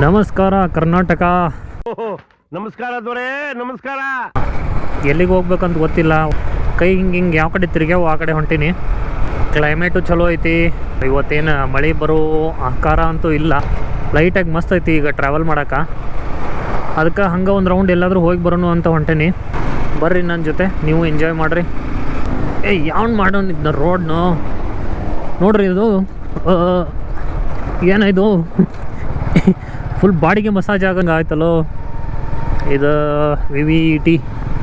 ನಮಸ್ಕಾರ ಕರ್ನಾಟಕ. ನಮಸ್ಕಾರ ದೊರೆ, ನಮಸ್ಕಾರ. ಎಲ್ಲಿಗೆ ಹೋಗ್ಬೇಕಂತ ಗೊತ್ತಿಲ್ಲ. ಕೈ ಹಿಂಗೆ ಯಾವ ಕಡೆ ತಿರ್ಗ್ಯಾವ ಆ ಕಡೆ ಹೊಂಟೀನಿ. ಕ್ಲೈಮೇಟು ಚಲೋ ಐತಿ. ಇವತ್ತೇನು ಮಳೆ ಬರೋ ಆಕಾರ ಅಂತೂ ಇಲ್ಲ. ಲೈಟಾಗಿ ಮಸ್ತ್ ಐತಿ ಈಗ ಟ್ರಾವೆಲ್ ಮಾಡೋಕೆ. ಅದಕ್ಕೆ ಹಂಗೆ ಒಂದು ರೌಂಡ್ ಎಲ್ಲಾದರೂ ಹೋಗಿ ಬರೋಣ ಅಂತ ಹೊಂಟೀನಿ. ಬರ್ರಿ ನನ್ನ ಜೊತೆ, ನೀವು ಎಂಜಾಯ್ ಮಾಡಿರಿ. ಯಾವ್ನು ಮಾಡೋನಿದ್ನ ರೋಡ್ನು ನೋಡ್ರಿ. ಇದು ಏನಿದು ಫುಲ್ ಬಾಡಿಗೆ ಮಸಾಜ್ ಆಗಂಗೆ ಆಯ್ತಲ್ಲೋ. ಇದು VVET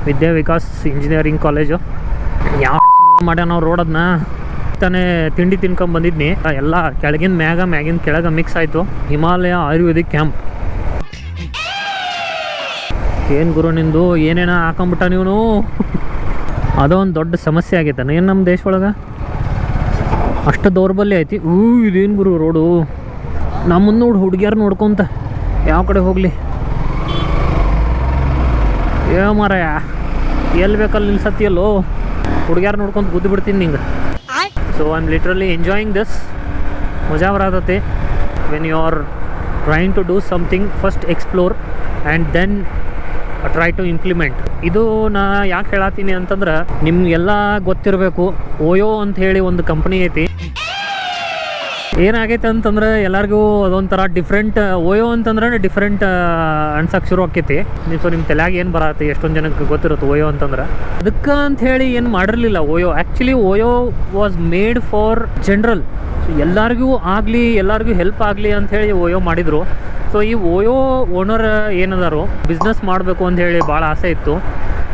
ವಿದ್ಯಾ ವಿಕಾಸ್ ಇಂಜಿನಿಯರಿಂಗ್ ಕಾಲೇಜು. ಯಾವ ಮಾಡ್ಯಾನ ನಾವು ರೋಡ್ ಅದನ್ನ ತಾನೇ ತಿಂಡಿ ತಿನ್ಕೊಂಬಂದಿದ್ನಿ. ಎಲ್ಲ ಕೆಳಗಿನ ಮ್ಯಾಗಿನ ಕೆಳಗೆ ಮಿಕ್ಸ್ ಆಯಿತು. ಹಿಮಾಲಯ ಆಯುರ್ವೇದಿಕ್ ಕ್ಯಾಂಪ್. ಏನು ಗುರು ನಿಂದು ಏನೇನ ಹಾಕೊಂಬಿಟ್ಟ ನೀವು. ಅದೊಂದು ದೊಡ್ಡ ಸಮಸ್ಯೆ ಆಗೈತಾನೆ ಏನು ನಮ್ಮ ದೇಶ ಒಳಗೆ. ಅಷ್ಟು ದೌರ್ಬಲ್ಯ ಐತಿ. ಇದೇನು ಗುರು ರೋಡು. ನಮ್ಮನ್ನು ನೋಡಿ ಹುಡುಗಿಯಾರು ನೋಡ್ಕೊಂತ ಯಾವ ಕಡೆ ಹೋಗಲಿ. ಮಾರಾಯ ಎಲ್ಲಿ ಬೇಕಲ್ಲಿ ನಿಲ್ಸತ್ತಿಯಲ್ಲೋ. ಹುಡುಗಿಯಾರು ನೋಡ್ಕೊಂತ ಗುದ್ದು ಬಿಡ್ತೀನಿ ನಿಂಗೆ. So I am literally enjoying this. ಮಜಾ ಬರತೈತಿ. When you are trying to do something, first explore and then try to implement. ಇದು ನಾ ಯಾಕೆ ಹೇಳತ್ತೀನಿ ಅಂತಂದ್ರೆ, ನಿಮಗೆಲ್ಲ ಗೊತ್ತಿರಬೇಕು, ಓಯೋ ಅಂತ ಹೇಳಿ ಒಂದು ಕಂಪ್ನಿ ಐತಿ. ಏನಾಗೈತೆ ಅಂತಂದ್ರೆ ಎಲ್ಲರಿಗೂ ಅದೊಂಥರ ಡಿಫ್ರೆಂಟ್. ಓಯೋ ಅಂತಂದ್ರೆ ಡಿಫ್ರೆಂಟ್ ಅನ್ಸಕ್ಕೆ ಶುರು ಆಕೈತಿ. ಸೊ ನಿಮ್ಮ ತಲೆಯಾಗ ಏನು ಬರತ್ತೆ, ಎಷ್ಟೊಂದು ಜನಕ್ಕೆ ಗೊತ್ತಿರುತ್ತೆ ಓಯೋ ಅಂತಂದ್ರೆ. ಅದಕ್ಕೆ ಅಂಥೇಳಿ ಏನು ಮಾಡಿರಲಿಲ್ಲ OYO. Actually OYO was made for general. ಎಲ್ಲರಿಗೂ ಆಗಲಿ, ಎಲ್ಲರಿಗೂ ಹೆಲ್ಪ್ ಆಗಲಿ ಅಂಥೇಳಿ ಓಯೋ ಮಾಡಿದರು. ಸೊ ಈ ಓಯೋ ಓನರ್ ಏನದಾರು ಬಿಸ್ನೆಸ್ ಮಾಡಬೇಕು ಅಂಥೇಳಿ ಭಾಳ ಆಸೆ ಇತ್ತು.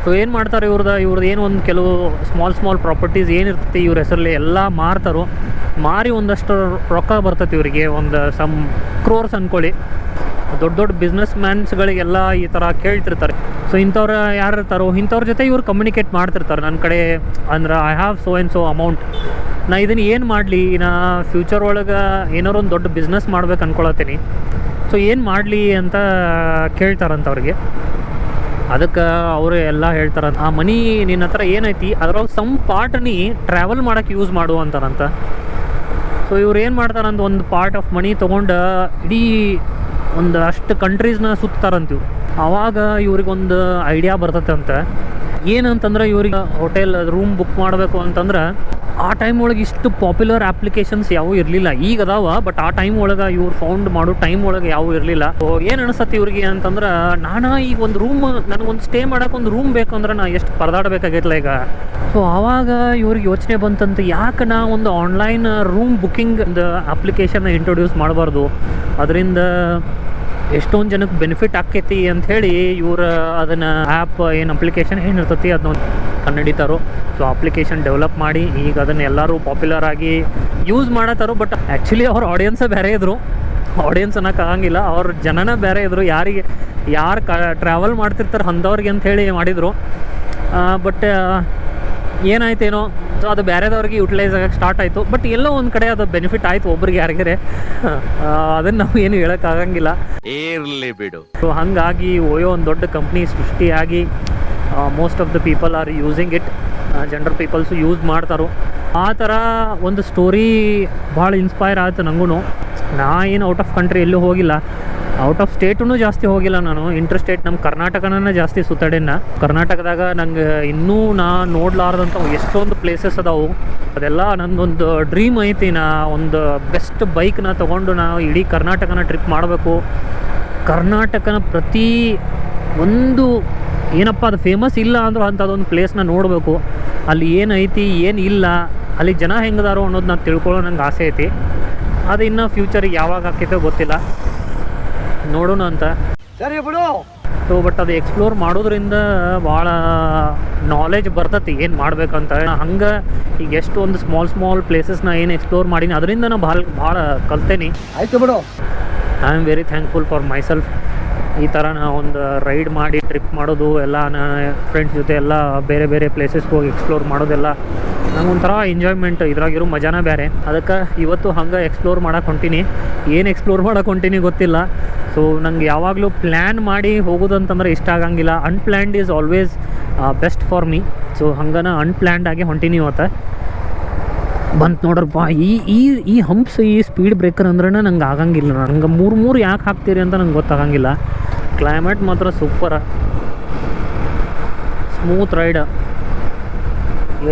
ಸೊ ಏನು ಮಾಡ್ತಾರೆ ಇವ್ರದ್ದು ಏನು ಒಂದು ಕೆಲವು ಸ್ಮಾಲ್ ಪ್ರಾಪರ್ಟೀಸ್ ಏನಿರ್ತೈತಿ ಇವ್ರ ಹೆಸರಲ್ಲಿ ಎಲ್ಲ ಮಾರ್ತಾರೋ. ಮಾರಿ ಒಂದಷ್ಟು ರೊಕ್ಕ ಬರ್ತೈತಿ ಇವರಿಗೆ, ಒಂದು ಸಮ್ ಕ್ರೋರ್ಸ್ ಅಂದ್ಕೊಳ್ಳಿ. ದೊಡ್ಡ ಬಿಸ್ನೆಸ್ ಮ್ಯಾನ್ಸ್ಗಳಿಗೆಲ್ಲ ಈ ಥರ ಕೇಳ್ತಿರ್ತಾರೆ. ಸೊ ಇಂಥವ್ರು ಯಾರು ಇರ್ತಾರೋ ಇಂಥವ್ರ ಜೊತೆ ಇವ್ರು ಕಮ್ಯುನಿಕೇಟ್ ಮಾಡ್ತಿರ್ತಾರೆ. ನನ್ನ ಕಡೆ ಅಂದ್ರೆ I have so and so amount, ನಾ ಇದನ್ನು ಏನು ಮಾಡಲಿ, ನಾ ಫ್ಯೂಚರ್ ಒಳಗೆ ಏನಾರು ಒಂದು ದೊಡ್ಡ ಬಿಸ್ನೆಸ್ ಮಾಡ್ಬೇಕು ಅಂದ್ಕೊಳತ್ತೀನಿ. ಸೊ ಏನು ಮಾಡಲಿ ಅಂತ ಕೇಳ್ತಾರಂತವ್ರಿಗೆ. ಅದಕ್ಕೆ ಅವರು ಎಲ್ಲ ಹೇಳ್ತಾರೆ, ಆ ಮನಿ ನಿನ್ನ ಹತ್ರ ಏನೈತಿ ಅದ್ರೊಳಗೆ ಸಮ್ ಪಾರ್ಟ್ ನೀ ಟ್ರಾವೆಲ್ ಮಾಡೋಕ್ಕೆ ಯೂಸ್ ಮಾಡು ಅಂತಾರಂತ. ಸೊ ಇವ್ರು ಏನು ಮಾಡ್ತಾರಂತ, ಒಂದು ಪಾರ್ಟ್ ಆಫ್ ಮನಿ ತೊಗೊಂಡು ಇಡೀ ಒಂದು ಅಷ್ಟು ಕಂಟ್ರೀಸ್ನ ಸುತ್ತಾರಂತೀವ್ರು. ಆವಾಗ ಇವ್ರಿಗೊಂದು ಐಡಿಯಾ ಬರ್ತತೆ ಅಂತ. ಏನಂತಂದ್ರೆ ಇವ್ರಿಗೆ ಹೋಟೆಲ್ ರೂಮ್ ಬುಕ್ ಮಾಡಬೇಕು ಅಂತಂದ್ರೆ ಆ ಟೈಮ್ ಒಳಗೆ ಇಷ್ಟು ಪಾಪ್ಯುಲರ್ ಅಪ್ಲಿಕೇಶನ್ಸ್ ಯಾವೂ ಇರಲಿಲ್ಲ. ಈಗ ಅದಾವ, ಬಟ್ ಆ ಟೈಮ್ ಒಳಗೆ ಇವ್ರು ಫೌಂಡ್ ಮಾಡೋ ಟೈಮ್ ಒಳಗೆ ಯಾವೂ ಇರಲಿಲ್ಲ. ಸೊ ಏನು ಅನಿಸತ್ತೆ ಇವ್ರಿಗೆ ಅಂತಂದ್ರೆ, ನಾನು ಈಗ ಒಂದು ರೂಮ್, ನನಗೊಂದು ಸ್ಟೇ ಮಾಡೋಕೆ ಒಂದು ರೂಮ್ ಬೇಕು ಅಂದ್ರೆ ನಾ ಎಷ್ಟು ಪರದಾಡಬೇಕಾಗಿತ್ತಲ್ಲ ಈಗ. ಸೊ ಆವಾಗ ಇವ್ರಿಗೆ ಯೋಚನೆ ಬಂತಂತ, ಯಾಕೆ ನಾ ಒಂದು ಆನ್ಲೈನ್ ರೂಮ್ ಬುಕ್ಕಿಂಗ್ ಒಂದು ಅಪ್ಲಿಕೇಶನ್ನ ಇಂಟ್ರೊಡ್ಯೂಸ್ ಮಾಡಬಾರ್ದು, ಅದರಿಂದ ಎಷ್ಟೊಂದು ಜನಕ್ಕೆ ಬೆನಿಫಿಟ್ ಆಕ್ಕೈತಿ ಅಂಥೇಳಿ ಇವ್ರು ಅದನ್ನು ಆ್ಯಪ್ ಏನು ಅಪ್ಲಿಕೇಶನ್ ಏನಿರ್ತೈತಿ ಅದನ್ನ ಕನ್ನಡಿತಾರೋ. ಸೊ ಅಪ್ಲಿಕೇಶನ್ ಡೆವಲಪ್ ಮಾಡಿ ಈಗ ಅದನ್ನು ಎಲ್ಲರೂ ಪಾಪ್ಯುಲರ್ ಆಗಿ ಯೂಸ್ ಮಾಡತ್ತಾರೋ. ಬಟ್ ಆ್ಯಕ್ಚುಲಿ ಅವ್ರ ಆಡಿಯನ್ಸೇ ಬೇರೆ ಇದ್ರು. ಆಡಿಯನ್ಸ್ ಅನ್ನೋಕ್ಕಾಗಂಗಿಲ್ಲ, ಅವ್ರ ಜನನೇ ಬೇರೆ ಇದ್ರು. ಯಾರು ಟ್ರಾವೆಲ್ ಮಾಡ್ತಿರ್ತಾರೆ ಅಂಥವ್ರಿಗೆ ಅಂಥೇಳಿ ಮಾಡಿದರು. ಬಟ್ ಏನಾಯ್ತೇನೋ, ಸೊ ಅದು ಬೇರೆದವ್ರಿಗೆ ಯುಟಿಲೈಸ್ ಆಗೋಕ್ಕೆ ಸ್ಟಾರ್ಟ್ ಆಯಿತು. ಬಟ್ ಎಲ್ಲೋ ಒಂದು ಕಡೆ ಅದು ಬೆನಿಫಿಟ್ ಆಯಿತು ಒಬ್ರಿಗೆ ಯಾರಿಗಾರೆ. ಅದನ್ನು ನಾವು ಏನು ಹೇಳೋಕ್ಕಾಗಂಗಿಲ್ಲ, ಇರಲಿ ಬಿಡು. ಸೊ ಹಾಗಾಗಿ ಓಯೋ ಒಂದು ದೊಡ್ಡ ಕಂಪ್ನಿ ಸೃಷ್ಟಿಯಾಗಿ most of the people are using it. General peoples use ಮಾಡ್ತಾರೋ. ಆ ಥರ ಒಂದು ಸ್ಟೋರಿ ಭಾಳ ಇನ್ಸ್ಪೈರ್ ಆಯಿತು ನನಗೂ. ನಾ ಏನು ಔಟ್ ಆಫ್ ಕಂಟ್ರಿ ಎಲ್ಲೂ ಹೋಗಿಲ್ಲ, ಔಟ್ ಆಫ್ ಸ್ಟೇಟೂ ಜಾಸ್ತಿ ಹೋಗಿಲ್ಲ ನಾನು. ಇಂಟರ್ ಸ್ಟೇಟ್ ನಮ್ಮ ಕರ್ನಾಟಕನ ಜಾಸ್ತಿ ಸುತ್ತಾಡೇನ. ಕರ್ನಾಟಕದಾಗ ನಂಗೆ ಇನ್ನೂ ನಾ ನೋಡ್ಲಾರ್ದಂಥ ಎಷ್ಟೊಂದು ಪ್ಲೇಸಸ್ ಅದಾವು. ಅದೆಲ್ಲ ನನ್ನೊಂದು ಡ್ರೀಮ್ ಐತಿ. ನಾ ಒಂದು ಬೆಸ್ಟ್ ಬೈಕ್ನ ತೊಗೊಂಡು ನಾವು ಇಡೀ ಕರ್ನಾಟಕನ ಟ್ರಿಪ್ ಮಾಡಬೇಕು. ಕರ್ನಾಟಕನ ಪ್ರತಿ ಒಂದು ಏನಪ್ಪ ಅದು ಫೇಮಸ್ ಇಲ್ಲ ಅಂದರೂ ಅಂಥದ್ದೊಂದು ಪ್ಲೇಸ್ನ ನೋಡಬೇಕು. ಅಲ್ಲಿ ಏನೈತಿ ಏನು ಇಲ್ಲ, ಅಲ್ಲಿ ಜನ ಹೆಂಗದಾರೋ ಅನ್ನೋದು ನಾನು ತಿಳ್ಕೊಳ್ಳೋ ನಂಗೆ ಆಸೆ ಐತಿ. ಅದು ಇನ್ನೂ ಫ್ಯೂಚರಿಗೆ ಯಾವಾಗ ಆಕೈತೋ ಗೊತ್ತಿಲ್ಲ, ನೋಡೋಣ ಅಂತ. ಸರಿ ಬಿಡು. ಸೊ ಬಟ್ ಅದು ಎಕ್ಸ್ಪ್ಲೋರ್ ಮಾಡೋದ್ರಿಂದ ಭಾಳ ನಾಲೆಜ್ ಬರ್ತೈತಿ ಏನು ಮಾಡ್ಬೇಕಂತ. ಹಂಗೆ ಈಗ ಎಷ್ಟು ಒಂದು ಸ್ಮಾಲ್ ಪ್ಲೇಸಸ್ನ ಏನು ಎಕ್ಸ್ಪ್ಲೋರ್ ಮಾಡೀನಿ, ಅದರಿಂದ ನಾನು ಭಾಳ ಕಲ್ತೇನೆ. ಆಯ್ತು ಬಿಡು. I am very thankful for my self. ಈ ಥರ ನಾವು ಒಂದು ರೈಡ್ ಮಾಡಿ ಟ್ರಿಪ್ ಮಾಡೋದು ಎಲ್ಲ, ಫ್ರೆಂಡ್ಸ್ ಜೊತೆ ಎಲ್ಲ ಬೇರೆ ಪ್ಲೇಸಸ್ಗೆ ಹೋಗಿ ಎಕ್ಸ್ಪ್ಲೋರ್ ಮಾಡೋದೆಲ್ಲ ನಂಗೊಂಥರ ಎಂಜಾಯ್ಮೆಂಟ್. ಇದ್ರಾಗಿರೋ ಮಜಾನೇ ಬೇರೆ. ಅದಕ್ಕೆ ಇವತ್ತು ಹಂಗೆ ಎಕ್ಸ್ಪ್ಲೋರ್ ಮಾಡೋಕೆ ಹೊಂಟೀನಿ. ಏನು ಎಕ್ಸ್ಪ್ಲೋರ್ ಮಾಡೋಕೆ ಹೊಂಟೀನಿ ಗೊತ್ತಿಲ್ಲ. ಸೊ ನಂಗೆ ಯಾವಾಗಲೂ ಪ್ಲ್ಯಾನ್ ಮಾಡಿ ಹೋಗೋದಂತಂದ್ರೆ ಇಷ್ಟ ಆಗಂಗಿಲ್ಲ. Unplanned is always best for me. So ಹಂಗನ ಅನ್ಪ್ಲ್ಯಾನ್ಡ್ ಆಗಿ ಹೊಂಟೀನಿ ಇವತ್ತು. ಬಂತು ನೋಡ್ರಪ್ಪ. ಈ ಈ ಈ ಹಂಪ್ಸ್, ಈ ಸ್ಪೀಡ್ ಬ್ರೇಕರ್ ಅಂದ್ರೆ ನಂಗೆ ಆಗಂಗಿಲ್ಲ. ನಂಗೆ ಮೂರು ಯಾಕೆ ಹಾಕ್ತೀರಿ ಅಂತ ನಂಗೆ ಗೊತ್ತಾಗಂಗಿಲ್ಲ. ಕ್ಲೈಮೇಟ್ ಮಾತ್ರ ಸೂಪರ, ಸ್ಮೂತ್ ರೈಡ್.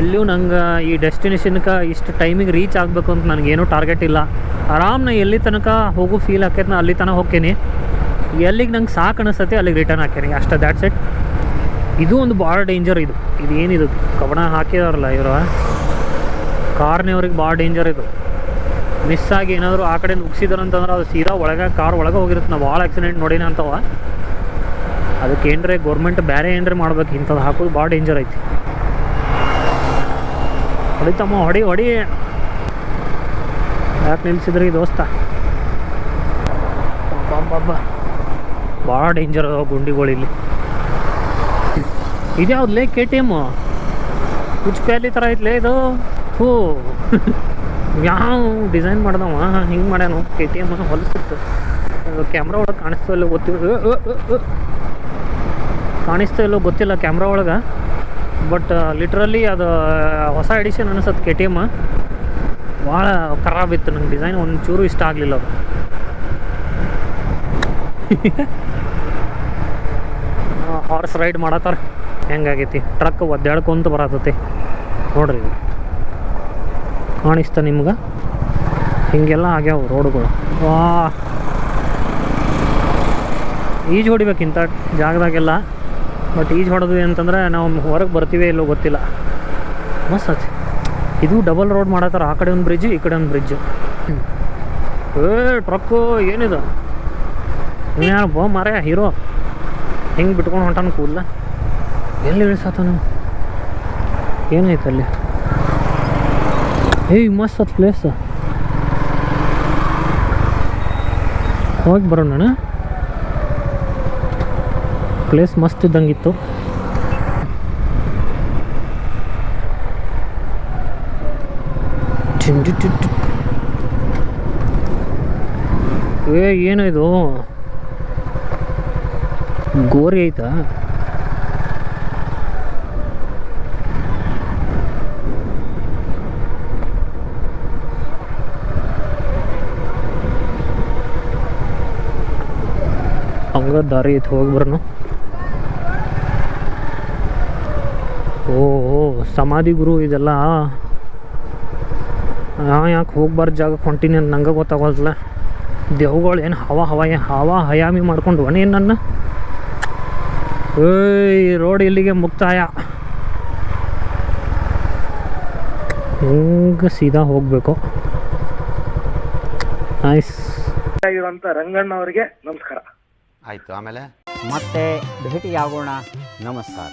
ಎಲ್ಲೂ ನಂಗೆ ಈ ಡೆಸ್ಟಿನೇಷನ್ಗೆ ಇಷ್ಟು ಟೈಮಿಗೆ ರೀಚ್ ಆಗಬೇಕು ಅಂತ ನನಗೇನೂ ಟಾರ್ಗೆಟ್ ಇಲ್ಲ. ಆರಾಮ್ ನಾ ಎಲ್ಲಿ ತನಕ ಹೋಗೋ ಫೀಲ್ ಆಕೈತೆ ನಾ ಅಲ್ಲಿ ತನಕ ಹೋಗ್ತೀನಿ. ಎಲ್ಲಿಗೆ ನಂಗೆ ಸಾಕು ಅನಿಸ್ತೈತಿ ಅಲ್ಲಿಗೆ ರಿಟರ್ನ್ ಹಾಕೀನಿ ಅಷ್ಟೇ, ದ್ಯಾಟ್ಸ್ ಇಟ್. ಇದು ಒಂದು ಭಾಳ ಡೇಂಜರ್. ಇದು ಏನಿದು ಕವಣ ಹಾಕಿದಾರಲ್ಲ ಇವರು ಕಾರ್ನವ್ರಿಗೆ ಭಾಳ ಡೇಂಜರ್. ಇದು ಮಿಸ್ ಆಗಿ ಏನಾದರೂ ಆ ಕಡೆ ನುಗ್ಸಿದಾರಂತಂದ್ರೆ ಅದು ಸೀದಾ ಒಳಗೆ ಕಾರ್ ಒಳಗೆ ಹೋಗಿರುತ್ತೆ. ನಾವು ಭಾಳ ಆಕ್ಸಿಡೆಂಟ್ ನೋಡಿನ ಅಂತವ. ಅದಕ್ಕೆ ಏನರೇ ಗೌರ್ಮೆಂಟ್ ಬೇರೆ ಏನರೇ ಮಾಡ್ಬೇಕು, ಇಂಥದ್ದು ಹಾಕೋದು ಭಾಳ ಡೇಂಜರ್ ಐತಿ. ಹೊಡಿತಮ್ಮ, ಹೊಡಿ. ಯಾಕೆ ನಿಲ್ಸಿದ್ರಿ ದೋಸ್ತ? ಬಾಬಾ ಭಾಳ ಡೇಂಜರ್ ಅದಾವ ಗುಂಡಿಗಳು ಇಲ್ಲಿ. ಇದ್ಯಾವ್ದು KTM ಪ್ಯಾಲಿ ಥರ ಐತ್ಲೇ ಇದು. ಹೋ ಯಾವ ಡಿಸೈನ್ ಮಾಡ್ದವ ಹಿಂಗೆ ಮಾಡ್ಯಾನು. KTM ಹೊಲಸಿತ್ತು. ಅದು ಕ್ಯಾಮ್ರಾ ಒಳಗೆ ಕಾಣಿಸ್ತಾ ಇಲ್ಲೋ ಗೊತ್ತಿಲ್ಲ ಕ್ಯಾಮ್ರಾ ಒಳಗೆ. ಬಟ್ ಲಿಟ್ರಲಿ ಅದು ಹೊಸ ಎಡಿಷನ್ ಅನಿಸುತ್ತೆ KTM. ಭಾಳ ಖರಾಬ್ ಇತ್ತು. ನಂಗೆ ಡಿಸೈನ್ ಒಂಚೂರು ಇಷ್ಟ ಆಗಲಿಲ್ಲ ಅದು. ಹಾರ್ಸ್ ರೈಡ್ ಮಾಡತ್ತಾರ. ಹೆಂಗಾಗೈತಿ ಟ್ರಕ್ ಒದ್ದಾಡ್ಕೊಂತ ಬರತೈತಿ ನೋಡ್ರಿ. ಇದು ಕಾಣಿಸ್ತಾ ನಿಮ್ಗೆ? ಹಿಂಗೆಲ್ಲ ಆಗ್ಯಾವ ರೋಡ್ಗಳು. ವಾ, ಈಜು ಹೊಡಿಬೇಕು ಇಂಥ ಜಾಗದಾಗೆಲ್ಲ. ಬಟ್ ಈಜು ಹೊಡೆದ್ವಿ ಅಂತಂದ್ರೆ ನಾವು ಹೊರಗೆ ಬರ್ತೀವಿ ಇಲ್ಲೋ ಗೊತ್ತಿಲ್ಲ. ಮಸ್ತ್ ಐತಿ. ಇದು ಡಬಲ್ ರೋಡ್ ಮಾಡತ್ತಾರ. ಆ ಕಡೆ ಒಂದು ಬ್ರಿಡ್ಜ್, ಈ ಕಡೆ ಒಂದು ಬ್ರಿಡ್ಜ್. ಟ್ರಕ್ಕು ಏನಿದು? ಯಾರು ಮಾರೇ ಹೀರೋ ಹಿಂಗೆ ಬಿಟ್ಕೊಂಡು ಹೊಂಟಾನ ಕೂದಲ. ಎಲ್ಲಿ ಇಳಿಸತ್ತ ನೀವು? ಏನೈತೆ ಅಲ್ಲಿ? ಮಸ್ತ್ ಅದು ಪ್ಲೇಸ್. ಹೋಗಿ ಬರೋಣ. ಪ್ಲೇಸ್ ಮಸ್ತ್ ಇದ್ದಂಗಿತ್ತು. ಏನು ಇದು? ಗೋರಿ ಐತಾ? ಹಂಗ ದಾರಿ ಐತಿ, ಹೋಗಿ ಬರೋಣ. ಓ ಸಮಾಧಿ ಗುರು ಇದೆಲ್ಲ. ಯಾಕೆ ಹೋಗ್ಬಾರ್ದು ಜಾಗಕ್ಕೆ ಹೊಂಟೀನಿ ಅಂತ ನಂಗೆ ಗೊತ್ತಾಗೋದಿಲ್ಲ. ದೇವ್ಗಳು ಏನು ಹಯಾಮಿ ಮಾಡ್ಕೊಂಡು ಏನು ನನ್ನ ರೋಡ್ ಇಲ್ಲಿಗೆ ಮುಕ್ತಾಯ. ಹಿಂಗೆ ಸೀದಾ ಹೋಗಬೇಕು. ನೈಸ್. ರಂಗಣ್ಣ ಅವರಿಗೆ ನಮಸ್ಕಾರ. ಆಯಿತು, ಆಮೇಲೆ ಮತ್ತೆ ಭೇಟಿಯಾಗೋಣ. ನಮಸ್ಕಾರ.